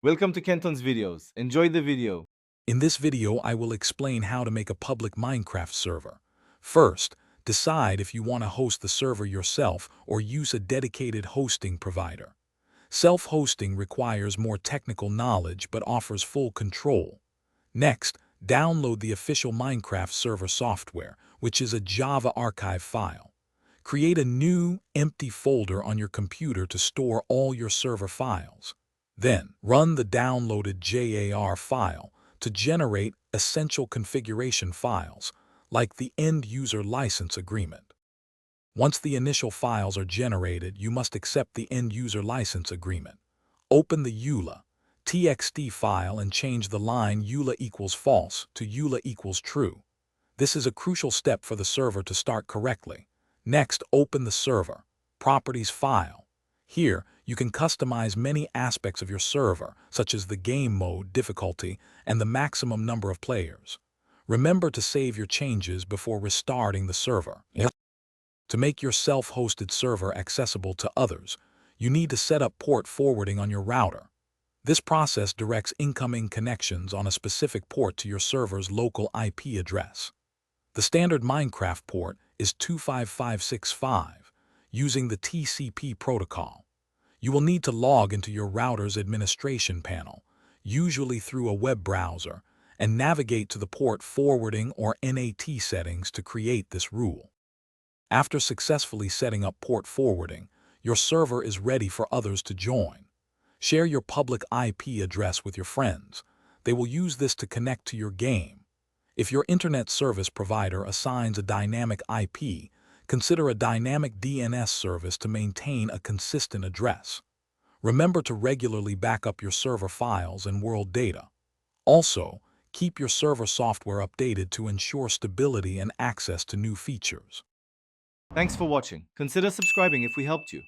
Welcome to Kenton's videos. Enjoy the video. In this video, I will explain how to make a public Minecraft server. First, decide if you want to host the server yourself or use a dedicated hosting provider. Self-hosting requires more technical knowledge but offers full control. Next, download the official Minecraft server software, which is a Java archive file. Create a new, empty folder on your computer to store all your server files. Then, run the downloaded JAR file to generate essential configuration files, like the end-user license agreement. Once the initial files are generated, you must accept the end-user license agreement. Open the EULA.txt file and change the line EULA equals false to EULA equals true. This is a crucial step for the server to start correctly. Next, open the server properties file. Here, you can customize many aspects of your server, such as the game mode, difficulty, and the maximum number of players. Remember to save your changes before restarting the server. To make your self-hosted server accessible to others, you need to set up port forwarding on your router. This process directs incoming connections on a specific port to your server's local IP address. The standard Minecraft port is 25565, using the TCP protocol. You will need to log into your router's administration panel, usually through a web browser, and navigate to the port forwarding or NAT settings to create this rule. After successfully setting up port forwarding, your server is ready for others to join. Share your public IP address with your friends. They will use this to connect to your game. If your internet service provider assigns a dynamic IP, consider a dynamic DNS service to maintain a consistent address. Remember to regularly back up your server files and world data. Also, keep your server software updated to ensure stability and access to new features. Thanks for watching. Consider subscribing if we helped you.